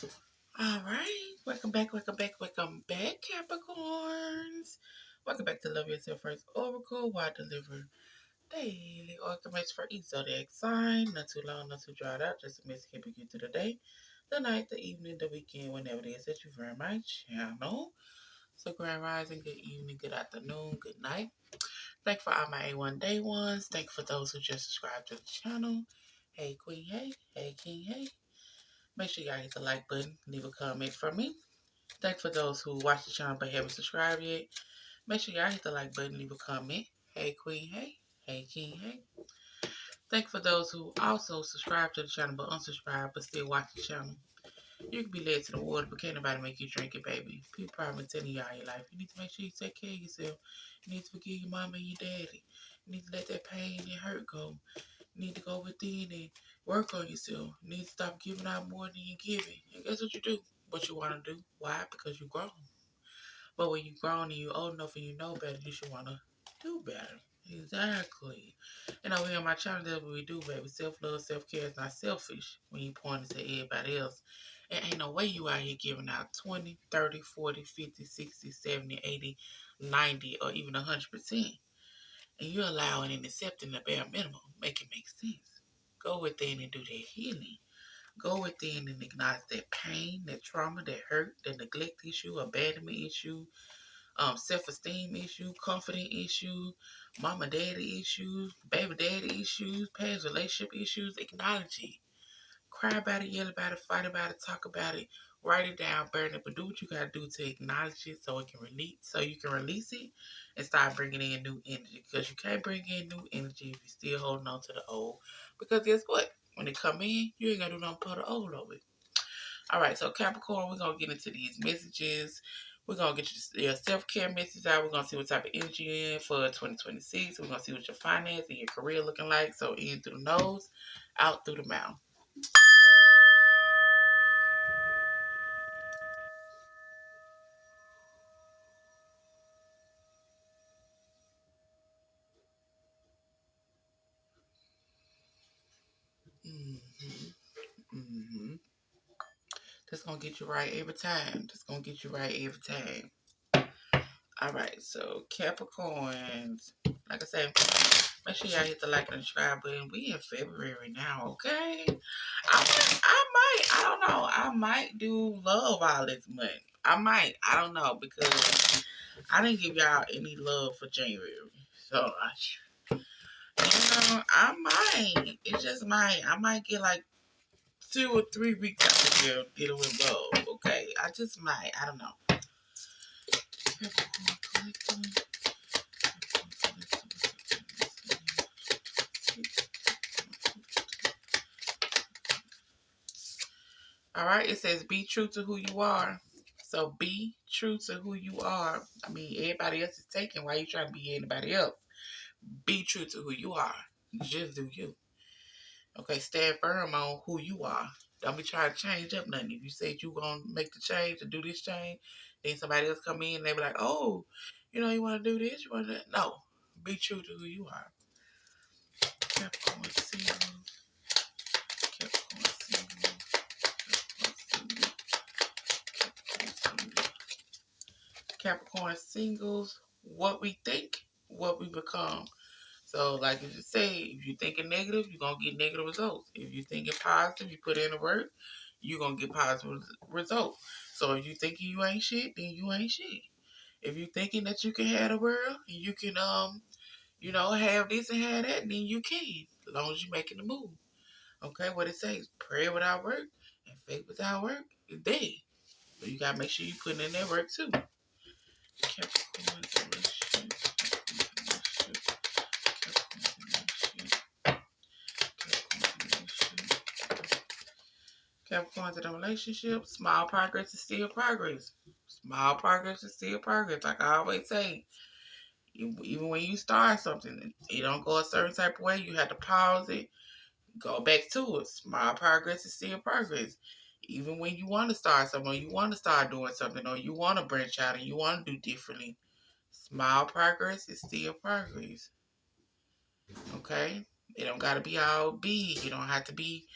All right. Welcome back, Capricorns. Welcome back to Love Yourself First Oracle, where I deliver daily oracles for each zodiac sign. Not too long, not too dried out, just a message keeping you through the day, the night, the evening, the weekend, whenever it is that you hear my channel. So, grand rising, good evening, good afternoon, good night. Thank you for all my A1 day ones. Thank you for those who just subscribed to the channel. Hey, Queen, hey. Hey, King, hey. Make sure y'all hit the like button, leave a comment for me. Thanks for those who watch the channel but haven't subscribed yet. Make sure y'all hit the like button, leave a comment. Hey Queen, hey. Hey King, hey. Thanks for those who also subscribe to the channel but unsubscribe but still watch the channel. You can be led to the water, but can't nobody make you drink it, baby. People probably telling you all your life. You need to make sure you take care of yourself. You need to forgive your mama and your daddy. You need to let that pain and hurt go. You need to go within and work on yourself. You need to stop giving out more than you're giving. And guess what you do? What you want to do. Why? Because you're grown. But when you're grown and you're old enough and you know better, you should want to do better. Exactly. You know, we on my channel, that's what we do, baby. Self-love, self-care is not selfish when you point it to everybody else. And ain't no way you out here giving out 20, 30, 40, 50, 60, 70, 80, 90, or even 100%. And you're allowing and accepting the bare minimum. Make it make sense. Go within and do that healing. Go within and acknowledge that pain, that trauma, that hurt, that neglect issue, abandonment issue, self-esteem issue, confidence issue, mama daddy issues, baby daddy issues, past relationship issues. Acknowledge it. Cry about it, yell about it, fight about it, talk about it, write it down, burn it, but do what you gotta do to acknowledge it so it can release, so you can release it and start bringing in new energy. Because you can't bring in new energy if you're still holding on to the old. Because guess what? When it come in, you ain't gonna do nothing but the old over it. All right, so Capricorn, we're gonna get into these messages. We're gonna get your self-care message out. We're gonna see what type of energy you're in for 2026. We're gonna see what your finance and your career looking like. So in through the nose, out through the mouth. Mm-hmm. Mm-hmm. That's gonna get you right every time. That's gonna get you right every time. All right, so Capricorns, like I said, make sure y'all hit the like and subscribe button. We in February now, okay? I don't know. I might do love all this month. I might. I don't know because I didn't give y'all any love for January. So, I might. It just might. I might get like 2 or 3 weeks out of here dealing with love. Okay, I just might. I don't know. All right, it says be true to who you are. So be true to who you are. I mean, everybody else is taken. Why you trying to be anybody else? Be true to who you are. Just do you. Okay, stand firm on who you are. Don't be trying to change up nothing. If you said you gonna make the change or do this change, then somebody else come in and they be like, oh, you want to do this? You want to? No. Be true to who you are. Capricorn singles. Capricorn singles. Capricorn singles. What we think, what we become. So, like if you say, if you're thinking negative, you're going to get negative results. If you're thinking positive, you put in the work, you're going to get positive results. So, if you're thinking you ain't shit, then you ain't shit. If you're thinking that you can have the world, and you can, have this and have that, then you can, as long as you're making the move. Okay, what it says, prayer without work and faith without work is dead. But you got to make sure you're putting in that work too. Capricorn, Capricorns in a relationship, small progress is still progress. Small progress is still progress. Like I always say, even when you start something, it don't go a certain type of way, you have to pause it, go back to it. Small progress is still progress. Even when you want to start something, or you want to start doing something, or you want to branch out and you want to do differently, small progress is still progress. Okay? It don't got to be all big. You don't have to be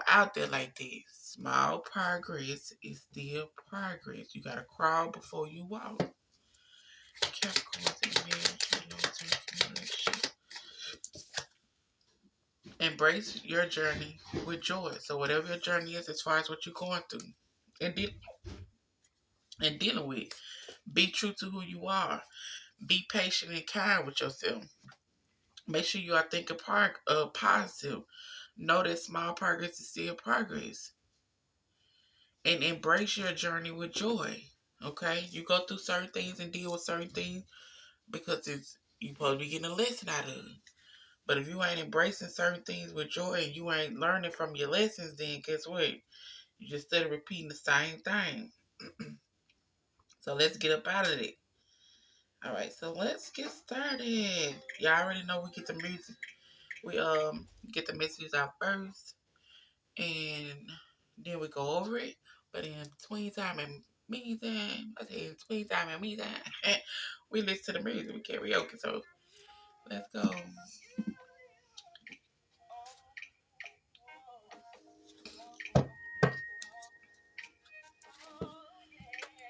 out there like this. Small progress is still progress. You gotta crawl before you walk. Capricorns in marriage, long-term relationship. Embrace your journey with joy. So whatever your journey is, as far as what you're going through and, dealing with, be true to who you are. Be patient and kind with yourself. Make sure you are thinking positive. Know that small progress is still progress. And embrace your journey with joy. Okay? You go through certain things and deal with certain things because you're supposed to be getting a lesson out of it. But if you ain't embracing certain things with joy and you ain't learning from your lessons, then guess what? You just started repeating the same thing. So let's get up out of it. All right, so let's get started. Y'all already know we get the music. We get the messages out first, and then we go over it. But in between time and meantime, we listen to the music. We karaoke. So let's go.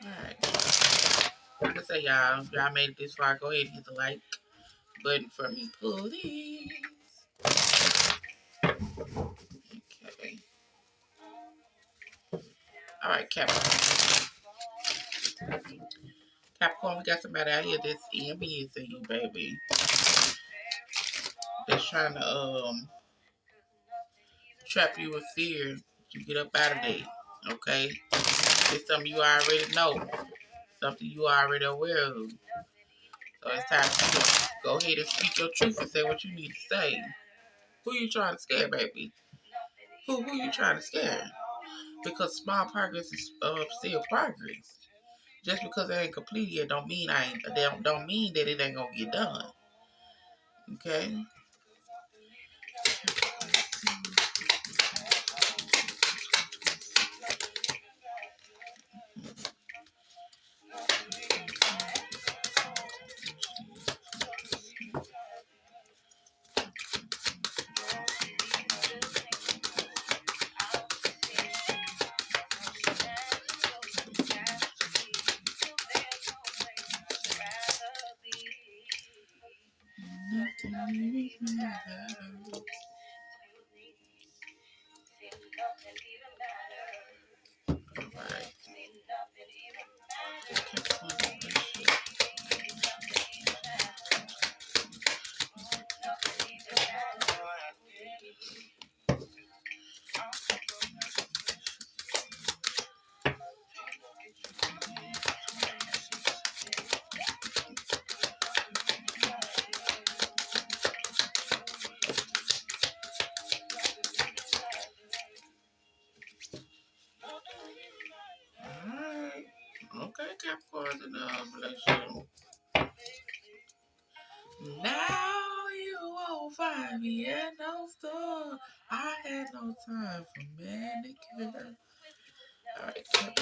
All right. Like I say, y'all, if y'all made it this far, go ahead and hit the like button for me, please. Okay. All right, Capricorn. Capricorn, we got somebody out here that's envious of you, baby. That's trying to trap you with fear to get up out of that. Okay? It's something you already know. Something you already aware of. So it's time for you to go ahead and speak your truth and say what you need to say. Who you trying to scare, baby? Who you trying to scare? Because small progress is still progress. Just because it ain't complete yet don't mean don't mean that it ain't gonna get done. Okay? Alright. Alright. Okay, Capricorns in the relationship. Now you won't find me at no store. I had no time for manicure. Alright, Capricorns.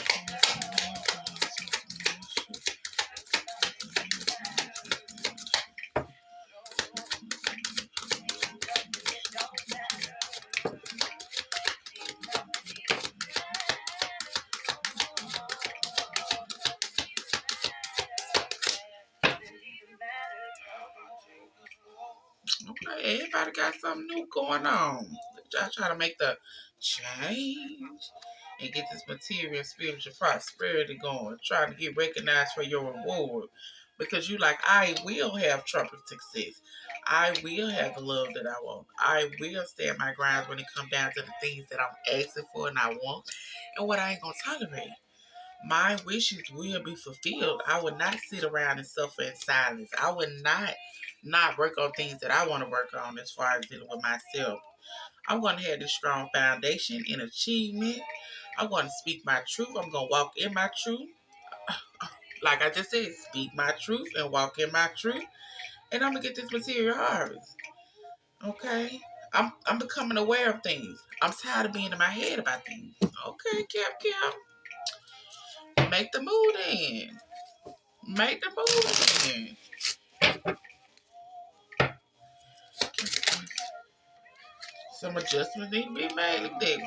Okay, everybody got something new going on. Y'all trying to make the change and get this material spiritual prosperity going. Trying to get recognized for your reward. Because you like, I will have trumpet success. I will have the love that I want. I will stand my ground when it comes down to the things that I'm asking for and I want and what I ain't going to tolerate. My wishes will be fulfilled. I would not sit around and suffer in silence. I would not work on things that I want to work on as far as dealing with myself. I'm going to have this strong foundation in achievement. I'm going to speak my truth. I'm going to walk in my truth. Like I just said, speak my truth and walk in my truth. And I'm going to get this material harvest. Okay? I'm becoming aware of things. I'm tired of being in my head about things. Okay, Cap. Make the move then. Make the move then. Some adjustments need to be made. Look there.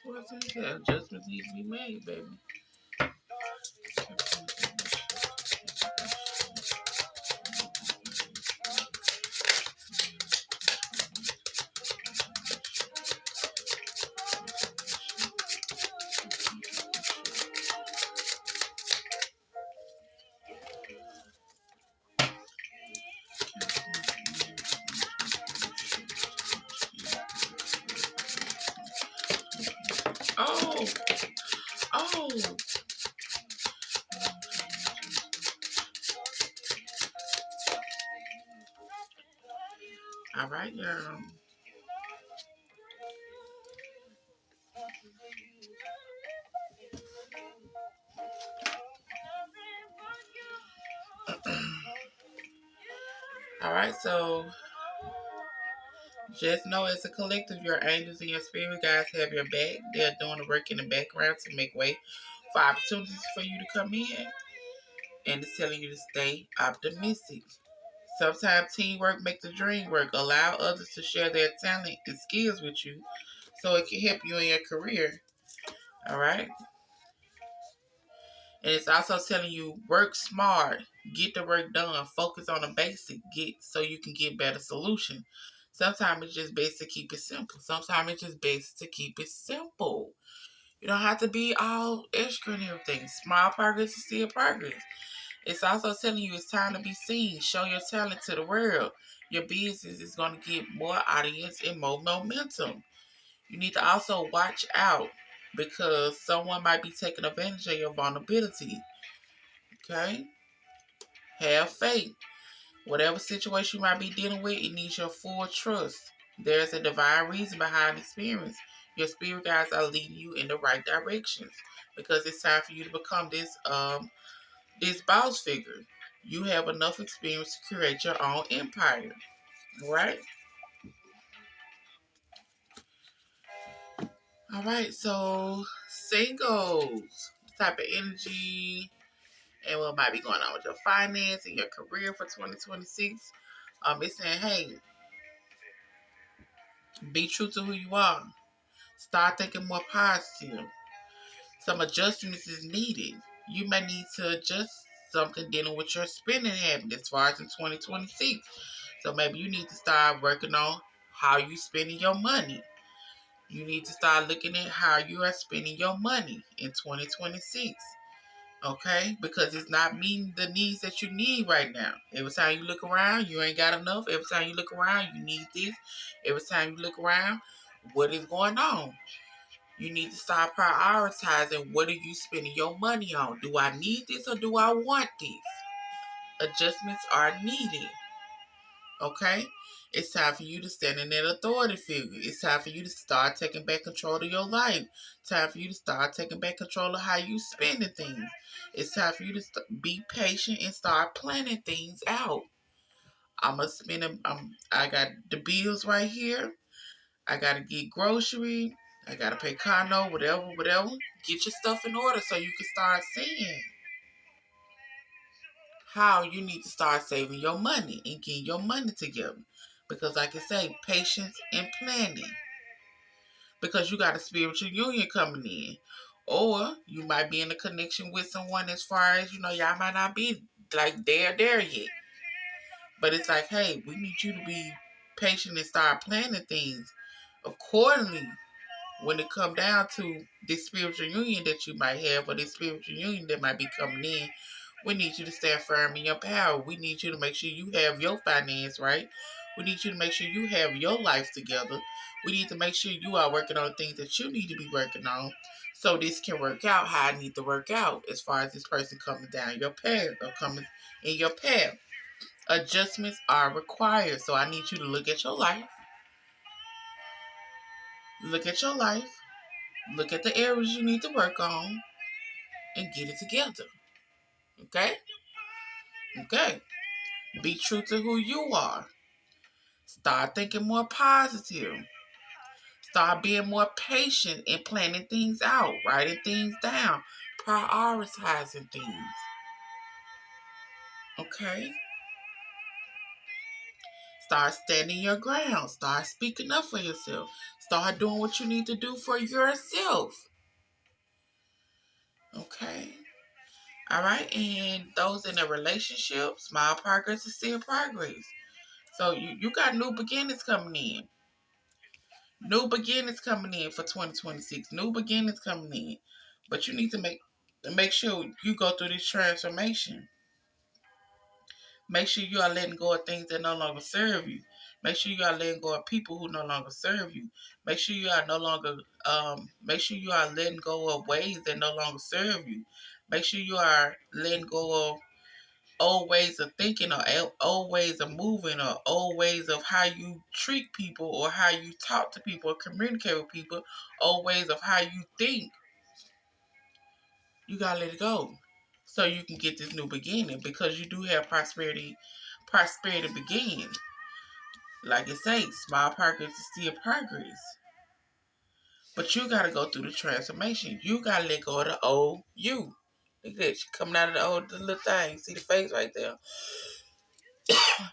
what it says. Adjustments need to be made, baby. Oh, oh. All right, girl. All right, so just know as a collective, your angels and your spirit guides have your back. They're doing the work in the background to make way for opportunities for you to come in. And it's telling you to stay optimistic. Sometimes teamwork makes the dream work. Allow others to share their talent and skills with you so it can help you in your career. All right? And it's also telling you work smart, get the work done, focus on the basic, get so you can get better solution. Sometimes it's just best to keep it simple. Sometimes it's just best to keep it simple. You don't have to be all extra and everything. Small progress is still progress. It's also telling you it's time to be seen. Show your talent to the world. Your business is going to get more audience and more momentum. You need to also watch out because someone might be taking advantage of your vulnerability. Okay? Have faith. Whatever situation you might be dealing with, it needs your full trust. There's a divine reason behind the experience. Your spirit guides are leading you in the right directions because it's time for you to become this boss figure. You have enough experience to create your own empire, right? All right, so singles, type of energy, and what might be going on with your finance and your career for 2026. It's saying, hey, be true to who you are. Start thinking more positive. Some adjustments is needed. You may need to adjust something dealing with your spending habit as far as in 2026. So maybe you need to start working on how you spending your money. You need to start looking at how you are spending your money in 2026. Okay? Because it's not meeting the needs that you need right now. Every time you look around, you ain't got enough. Every time you look around, you need this. Every time you look around, what is going on? You need to start prioritizing what are you spending your money on. Do I need this or do I want this? Adjustments are needed. Okay? It's time for you to stand in that authority figure. It's time for you to start taking back control of your life. It's time for you to start taking back control of how you spending things. It's time for you to be patient and start planning things out. I'm gonna spend. I got the bills right here. I gotta get grocery. I gotta pay condo, whatever. Get your stuff in order so you can start seeing how you need to start saving your money and getting your money together. Because like I say, patience and planning. Because you got a spiritual union coming in. Or you might be in a connection with someone as far as, y'all might not be like there yet. But it's like, hey, we need you to be patient and start planning things accordingly when it come down to this spiritual union that you might have or this spiritual union that might be coming in. We need you to stand firm in your power. We need you to make sure you have your finance right. We need you to make sure you have your life together. We need to make sure you are working on things that you need to be working on so this can work out how I need to work out as far as this person coming down your path or coming in your path. Adjustments are required. So I need you to look at your life. Look at your life. Look at the areas you need to work on and get it together. Okay? Okay. Be true to who you are. Start thinking more positive. Start being more patient and planning things out, writing things down, prioritizing things. Okay? Start standing your ground. Start speaking up for yourself. Start doing what you need to do for yourself. Okay? All right? And those in a relationship, small progress is still progress. So you got new beginnings coming in. New beginnings coming in for 2026. New beginnings coming in. But you need to make sure you go through this transformation. Make sure you are letting go of things that no longer serve you. Make sure you are letting go of people who no longer serve you. Make sure you are make sure you are letting go of ways that no longer serve you. Make sure you are letting go of old ways of thinking or old ways of moving or old ways of how you treat people or how you talk to people or communicate with people, old ways of how you think. You gotta let it go so you can get this new beginning, because you do have prosperity. Prosperity begins. Like I say, small progress is still progress. But you gotta go through the transformation. You gotta let go of the old you. Look at that, she coming out of the little thing. See the face right there?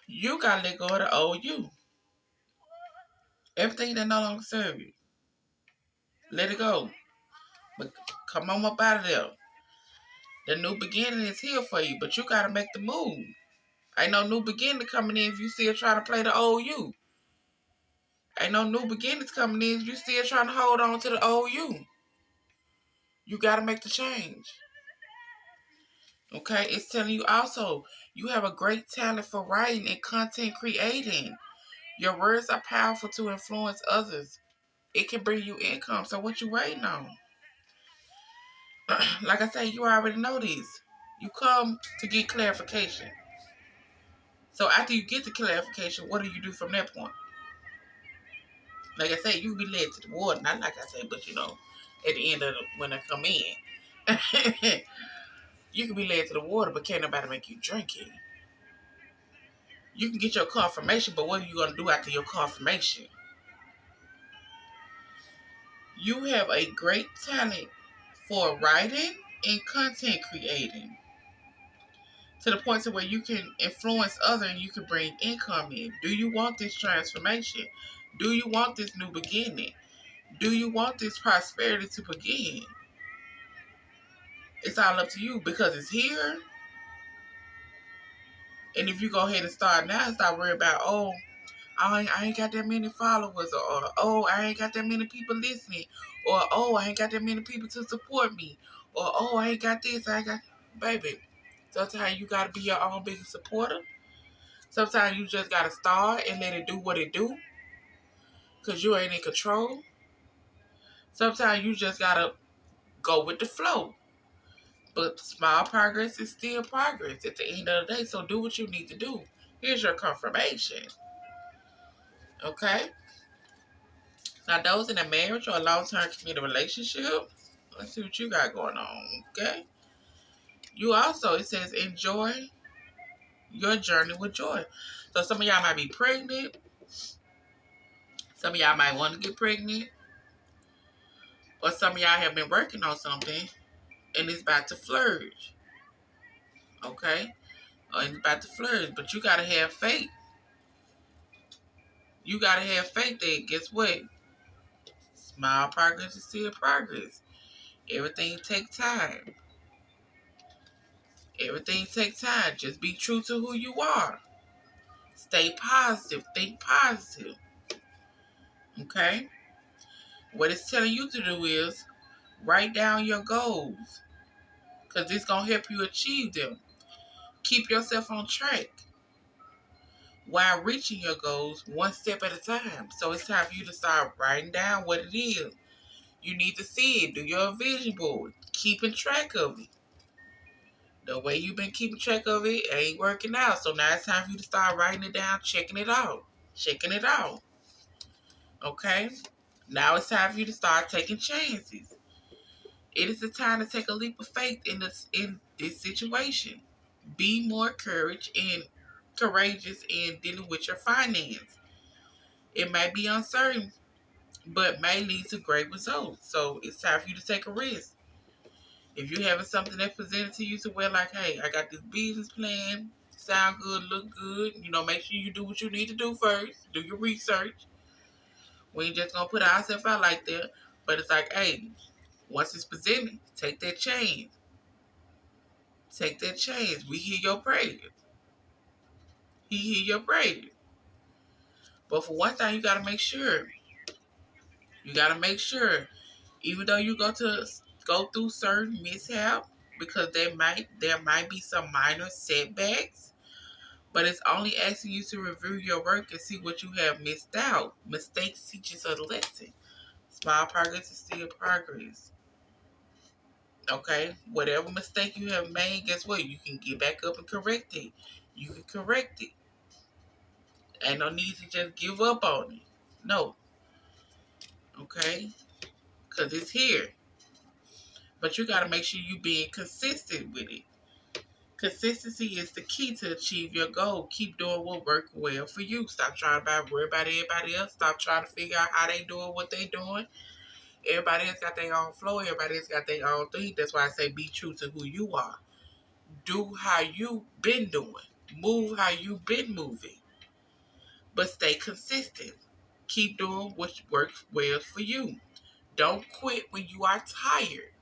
You gotta let go of the old you. Everything that no longer serve you. Let it go. But come on up out of there. The new beginning is here for you, but you gotta make the move. Ain't no new beginning coming in if you still trying to play the old you. Ain't no new beginnings coming in if you still trying to hold on to the old you. You gotta make the change. Okay? It's telling you also, you have a great talent for writing and content creating. Your words are powerful to influence others. It can bring you income. So what you waiting on? Like I say, you already know this. You come to get clarification. So after you get the clarification, what do you do from that point? Like I say, you be led to the water. Not like I say, but at the end of when I come in, you can be led to the water, but can't nobody make you drink it. You can get your confirmation, but what are you going to do after your confirmation? You have a great talent for writing and content creating, to the point to where you can influence others and you can bring income in. Do you want this transformation? Do you want this new beginning? Do you want this prosperity to begin? It's all up to you, because it's here. And if you go ahead and start now and start worrying about, I ain't got that many followers, or I ain't got that many people listening, or I ain't got that many people to support me, or I ain't got this, I ain't got, baby. Sometimes you gotta be your own biggest supporter. Sometimes you just gotta start and let it do what it do, cause you ain't in control. Sometimes you just gotta go with the flow. But small progress is still progress at the end of the day. So do what you need to do. Here's your confirmation. Okay? Now, those in a marriage or a long-term committed relationship, let's see what you got going on. Okay? You also, it says, enjoy your journey with joy. So some of y'all might be pregnant. Some of y'all might want to get pregnant. Or some of y'all have been working on something and it's about to flourish. Okay? Or it's about to flourish. But you got to have faith. You got to have faith that, guess what? Small progress is still progress. Everything takes time. Everything takes time. Just be true to who you are. Stay positive. Think positive. Okay? What it's telling you to do is write down your goals, because it's going to help you achieve them. Keep yourself on track while reaching your goals one step at a time. So it's time for you to start writing down what it is. You need to see it. Do your vision board. Keeping track of it. The way you've been keeping track of it ain't working out. So now it's time for you to start writing it down, checking it out. Checking it out. Okay? Now it's time for you to start taking chances. It is the time to take a leap of faith in this situation. Be more courageous in dealing with your finance. It may be uncertain, but may lead to great results. So it's time for you to take a risk. If you're having something that's presented to you to where, like, hey, I got this business plan, sound good, look good. Make sure you do what you need to do first. Do your research. We ain't just gonna put ourselves out like that. But it's like, hey, once it's presented, take that chance. Take that chance. We hear your praise. He hear your praise. But for one thing, you gotta make sure. You gotta make sure, even though you go through certain mishap, because there might be some minor setbacks, but it's only asking you to review your work and see what you have missed out. Mistakes teach us a lesson. Small progress is still progress. Okay? Whatever mistake you have made, guess what? You can get back up and correct it. You can correct it. Ain't no need to just give up on it. No. Okay? Because it's here. But you got to make sure you being consistent with it. Consistency is the key to achieve your goal. Keep doing what works well for you. Stop trying to worry about everybody else. Stop trying to figure out how they doing what they doing. Everybody else got their own flow. Everybody else got their own thing. That's why I say be true to who you are. Do how you been doing. Move how you been moving. But stay consistent. Keep doing what works well for you. Don't quit when you are tired.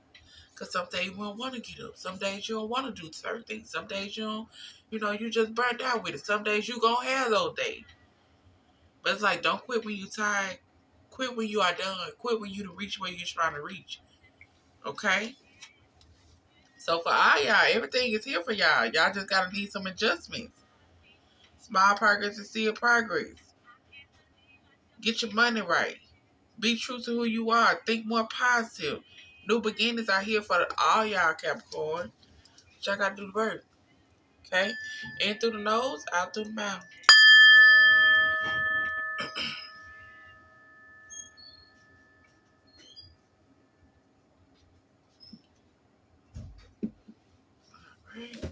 Because some days you don't want to get up. Some days you don't want to do certain things. Some days you don't, you just burnt out with it. Some days you going to have those days. But it's like, don't quit when you tired. Quit when you are done. Quit when you reach where you're trying to reach. Okay? So for all y'all, everything is here for y'all. Y'all just got to need some adjustments. Small progress is still progress. Get your money right. Be true to who you are. Think more positive. New beginnings are here for all y'all Capricorn. Y'all got to do the work. Okay? In through the nose, out through the mouth. Right.